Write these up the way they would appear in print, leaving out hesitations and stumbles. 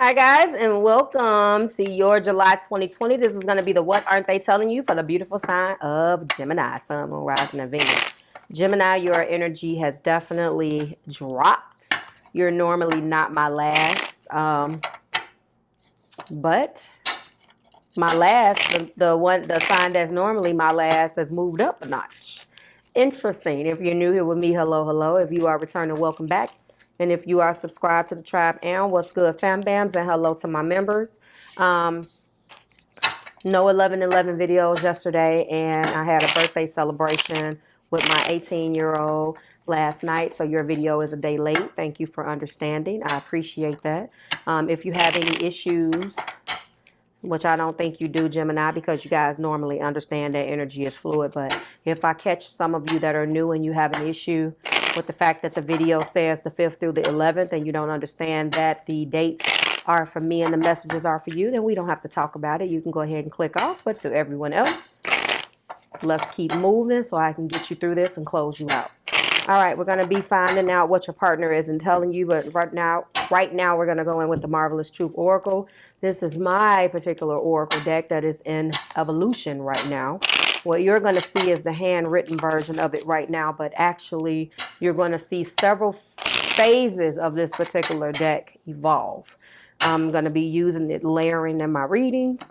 Hi guys, and welcome to your July 2020. This is going to be the What Aren't They Telling You for the beautiful sign of Gemini, Sun, Moon, Rising, and Venus. Gemini, your energy has definitely dropped. You're normally not my last, but my last, the sign that's normally my last has moved up a notch. Interesting. If you're new here with me, hello, hello. If you are returning, welcome back. And if you are subscribed to the tribe, and what's good, fam bams, and hello to my members. No 11/11 videos yesterday, and I had a birthday celebration with my 18-year-old last night, so your video is a day late. Thank you for understanding. I appreciate that. If you have any issues, which I don't think you do, Gemini, because you guys normally understand that energy is fluid, but if I catch some of you that are new and you have an issue with the fact that the video says the 5th through the 11th and you don't understand that the dates are for me and the messages are for you, then we don't have to talk about it. You can go ahead and click off. But to everyone else, let's keep moving so I can get you through this and close you out. All right, we're going to be finding out what your partner isn't telling you, but right now we're going to go in with the Marvelous Truth Oracle. This is my particular Oracle deck that is in evolution right now. What you're going to see is the handwritten version of it right now, but actually you're going to see several phases of this particular deck evolve. I'm going to be using it, layering in my readings.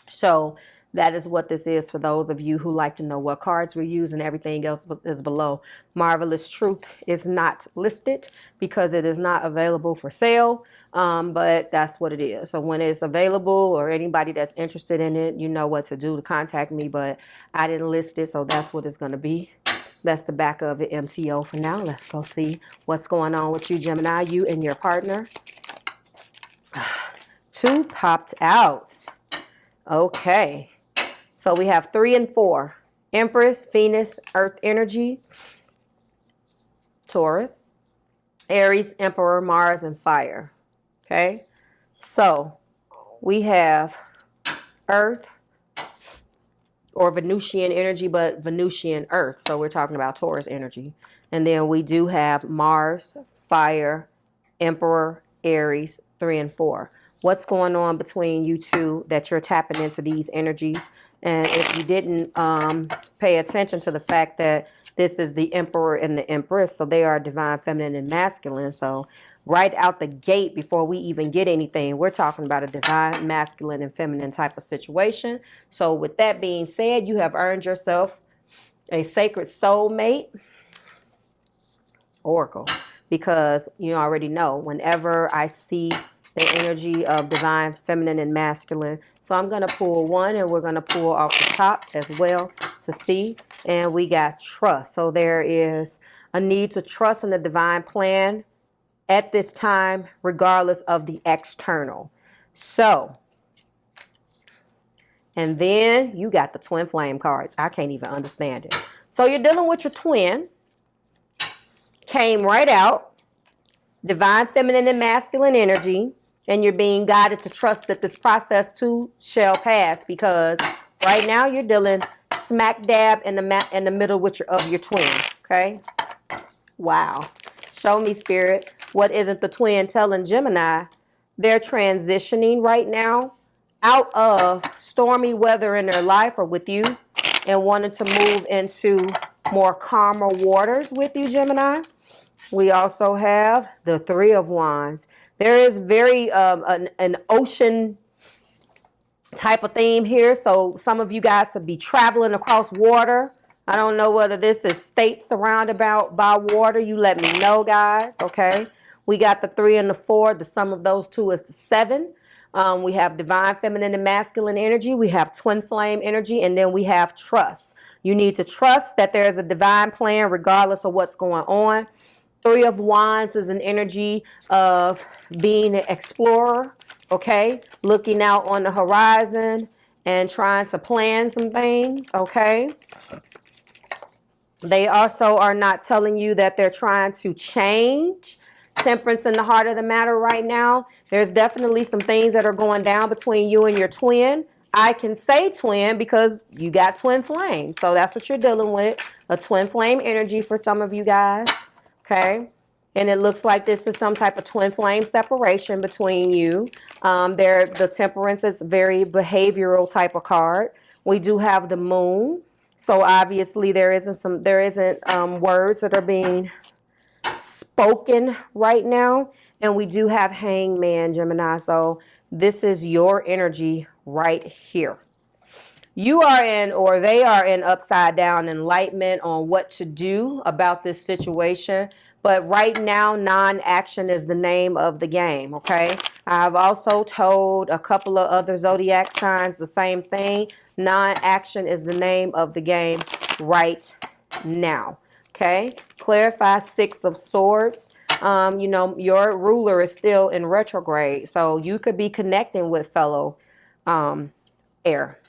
So that is what this is for those of you who like to know what cards we use, and everything else is below. Marvelous Truth is not listed because it is not available for sale, but that's what it is. So when it's available, or anybody that's interested in it, you know what to do to contact me, but I didn't list it, so that's what it's going to be. That's the back of it, MTO for now. Let's go see what's going on with you, Gemini, you and your partner. 2 popped out. Okay. So we have 3 and 4. Empress, Venus, Earth energy. Taurus. Aries, Emperor, Mars, and fire. Okay. So we have Earth or Venusian energy, but Venusian Earth. So we're talking about Taurus energy. And then we do have Mars, fire, Emperor, Aries, 3 and 4. What's going on between you two that you're tapping into these energies? And if you didn't pay attention to the fact that this is the Emperor and the Empress, so they are divine feminine and masculine. So right out the gate, before we even get anything, we're talking about a divine masculine and feminine type of situation. So with that being said, you have earned yourself a sacred soulmate oracle, because you already know whenever I see the energy of divine feminine and masculine. So I'm going to pull one, and we're going to pull off the top as well to see. And we got trust. So there is a need to trust in the divine plan at this time, regardless of the external. So, and then you got the twin flame cards. I can't even understand it. So you're dealing with your twin. Came right out. Divine feminine and masculine energy. And you're being guided to trust that this process too shall pass, because right now you're dealing smack dab in the middle of your twin. Okay. Wow. Show me, Spirit. What isn't the twin telling Gemini? They're transitioning right now out of stormy weather in their life or with you, and wanting to move into more calmer waters with you, Gemini. We also have the 3 of Wands. There is very an ocean type of theme here. So some of you guys will be traveling across water. I don't know whether this is states surrounded by water. You let me know, guys. Okay. We got the 3 and the 4. The sum of those two is the 7. We have divine feminine and masculine energy. We have twin flame energy. And then we have trust. You need to trust that there is a divine plan regardless of what's going on. 3 of Wands is an energy of being an explorer, okay? Looking out on the horizon and trying to plan some things, okay? They also are not telling you that they're trying to change. Temperance in the heart of the matter right now. There's definitely some things that are going down between you and your twin. I can say twin because you got twin flame. So that's what you're dealing with, a twin flame energy for some of you guys. Okay. And it looks like this is some type of twin flame separation between you. The Temperance is a very behavioral type of card. We do have the Moon. So obviously there isn't words that are being spoken right now. And we do have Hangman, Gemini. So this is your energy right here. You are in, or they are in, upside down enlightenment on what to do about this situation. But right now, non-action is the name of the game, okay? I've also told a couple of other zodiac signs the same thing. Non-action is the name of the game right now, okay? Clarify Six of Swords. You know, your ruler is still in retrograde, so you could be connecting with fellow air.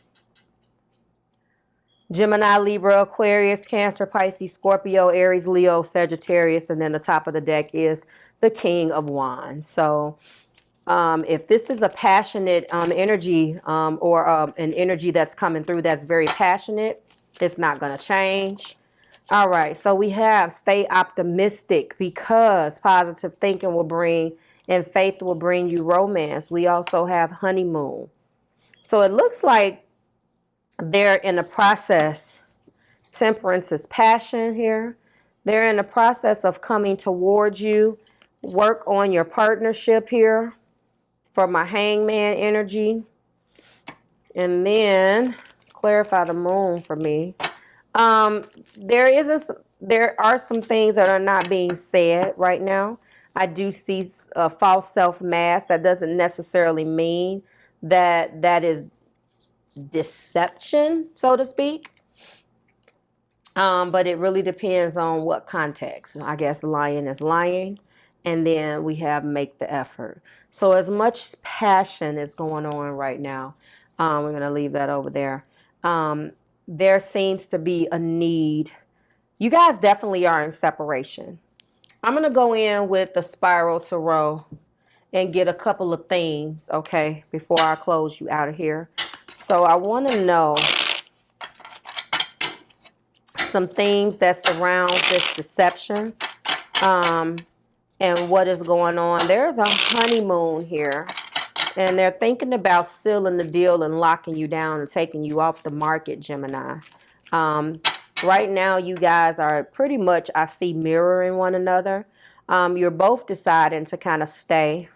Gemini, Libra, Aquarius, Cancer, Pisces, Scorpio, Aries, Leo, Sagittarius, and then the top of the deck is the King of Wands. So if this is a passionate energy or an energy that's coming through that's very passionate, it's not going to change. All right, so we have stay optimistic, because positive thinking will bring, and faith will bring you romance. We also have honeymoon. So it looks like they're in the process. Temperance is passion here. They're in the process of coming towards you. Work on your partnership here for my Hangman energy. And then clarify the Moon for me. There are some things that are not being said right now. I do see a false self-mask. That doesn't necessarily mean that is deception, so to speak. But it really depends on what context. I guess lying is lying. And then we have make the effort. So as much passion is going on right now, we're going to leave that over there. There seems to be a need. You guys definitely are in separation. I'm going to go in with the Spiral Tarot and get a couple of themes, okay, before I close you out of here. So I want to know some themes that surround this deception and what is going on. There's a honeymoon here, and they're thinking about sealing the deal and locking you down and taking you off the market, Gemini. Right now, you guys are pretty much, I see, mirroring one another. You're both deciding to kind of stay.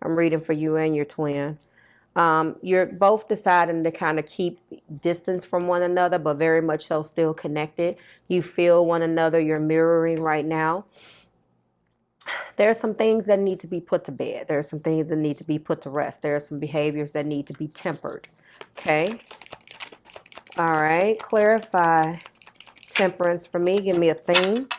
I'm reading for you and your twin. You're both deciding to kind of keep distance from one another, but very much so still connected. You feel one another. You're mirroring right now. There are some things that need to be put to bed. There are some things that need to be put to rest. There are some behaviors that need to be tempered. Okay. All right. Clarify Temperance for me. Give me a theme.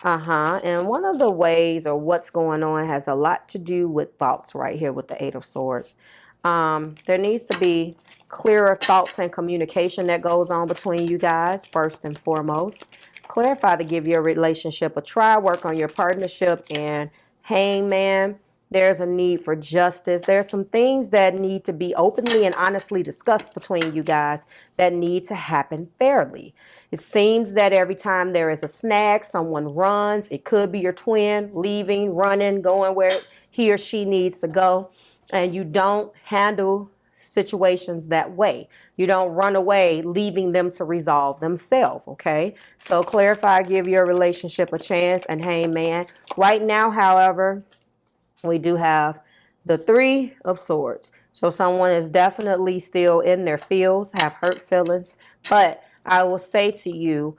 And one of the ways, or what's going on, has a lot to do with thoughts right here with the Eight of Swords. There needs to be clearer thoughts and communication that goes on between you guys, first and foremost. Clarify to give your relationship a try. Work on your partnership. And Hangman, there's a need for justice. There's some things that need to be openly and honestly discussed between you guys that need to happen fairly. It seems that every time there is a snag, someone runs. It could be your twin leaving, running, going where he or she needs to go. And you don't handle situations that way. You don't run away, leaving them to resolve themselves, okay? So clarify, give your relationship a chance, and Hangman. Right now, however, we do have the Three of Swords. So someone is definitely still in their feels, have hurt feelings. But I will say to you,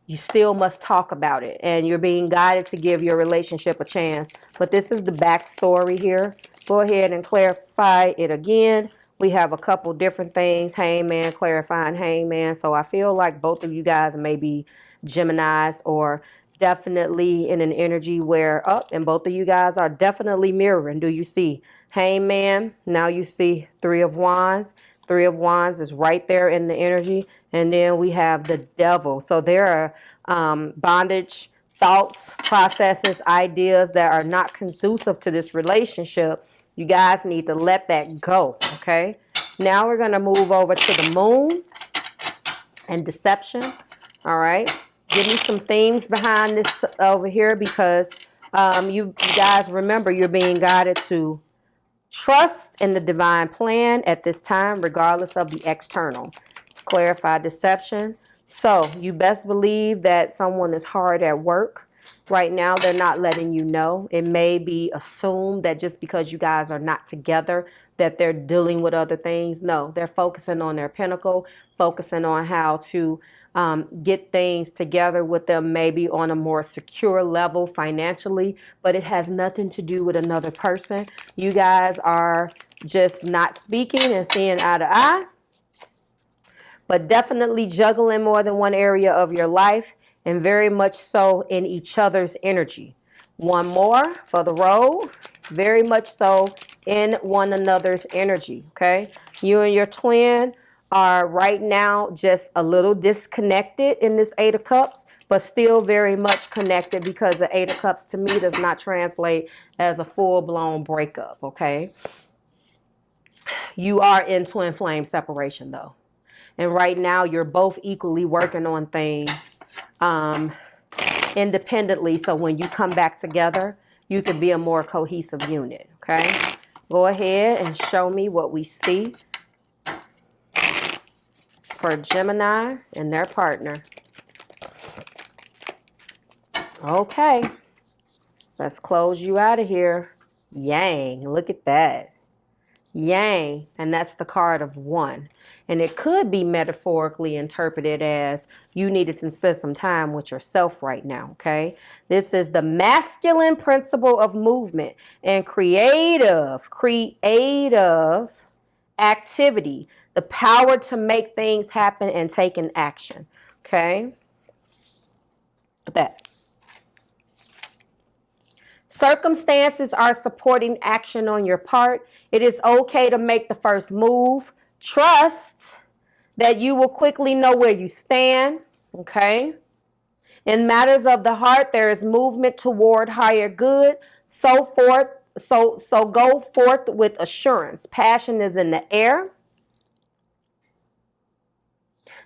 you still must talk about it. And you're being guided to give your relationship a chance. But this is the backstory here. Go ahead and clarify it again. We have a couple different things. Hangman, clarifying Hangman. So I feel like both of you guys may be Geminis, or definitely in an energy where, and both of you guys are definitely mirroring. Do you see Hangman? Now you see Three of Wands. Three of Wands is right there in the energy. And then we have the Devil. So there are bondage, thoughts, processes, ideas that are not conducive to this relationship. You guys need to let that go, okay? Now we're going to move over to the Moon and deception, all right? Give me some themes behind this over here, because you guys remember you're being guided to trust in the divine plan at this time, regardless of the external. Clarify deception. So you best believe that someone is hard at work. Right now, they're not letting you know. It may be assumed that just because you guys are not together, that they're dealing with other things. No, they're focusing on their pinnacle, focusing on how to get things together with them, maybe on a more secure level financially, but it has nothing to do with another person. You guys are just not speaking and seeing eye to eye, but definitely juggling more than one area of your life, and very much so in each other's energy. One more for the road, very much so in one another's energy, okay? You and your twin are right now just a little disconnected in this Eight of Cups, but still very much connected, because the Eight of Cups to me does not translate as a full-blown breakup, okay? You are in twin flame separation though. And right now you're both equally working on things independently, so when you come back together, you can be a more cohesive unit, okay? Go ahead and show me what we see for Gemini and their partner. Okay, let's close you out of here. Yang, look at that. Yang, and that's the card of one. And it could be metaphorically interpreted as you needed to spend some time with yourself right now, okay? This is the masculine principle of movement and creative activity, the power to make things happen and take an action, okay? Look at that. Circumstances are supporting action on your part. It is okay to make the first move. Trust that you will quickly know where you stand, okay? In matters of the heart, there is movement toward higher good. So go forth with assurance. Passion is in the air.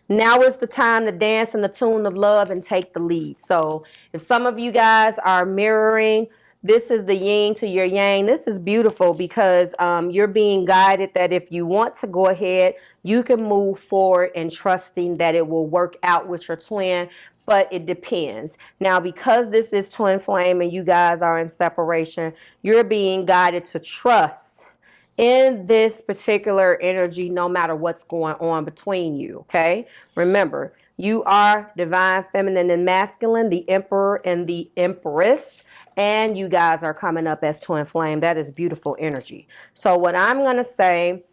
Now is the time to dance in the tune of love and take the lead. So if some of you guys are mirroring, this is the yin to your yang. This is beautiful, because you're being guided that if you want to go ahead, you can move forward and trusting that it will work out with your twin, but it depends. Now, because this is twin flame and you guys are in separation, you're being guided to trust in this particular energy, no matter what's going on between you, okay? Remember, you are divine feminine and masculine, the emperor and the empress, and you guys are coming up as twin flame. That is beautiful energy. So what I'm going to say,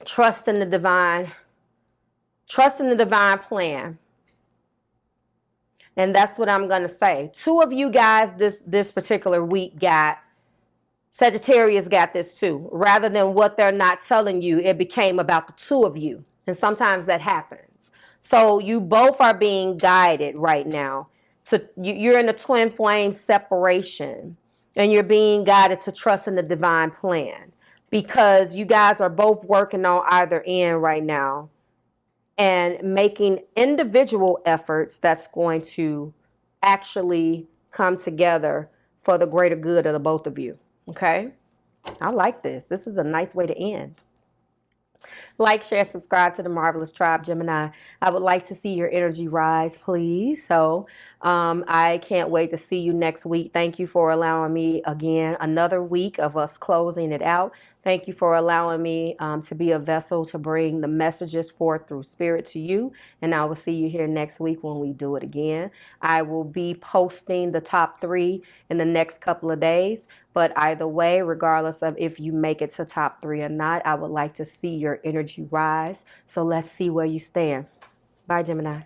trust in the divine plan. And that's what I'm going to say. Two of you guys this particular week got Sagittarius got this too. Rather than what they're not telling you, it became about the two of you. And sometimes that happens. So you both are being guided right now. So you're in a twin flame separation, and you're being guided to trust in the divine plan, because you guys are both working on either end right now and making individual efforts that's going to actually come together for the greater good of the both of you. Okay, I like this. This is a nice way to end. Like, share, subscribe to the Marvelous Tribe, Gemini. I would like to see your energy rise, please. So I can't wait to see you next week. Thank you for allowing me, again, another week of us closing it out. Thank you for allowing me to be a vessel to bring the messages forth through spirit to you. And I will see you here next week when we do it again. I will be posting the top 3 in the next couple of days. But either way, regardless of if you make it to top 3 or not, I would like to see your energy rise. So let's see where you stand. Bye, Gemini.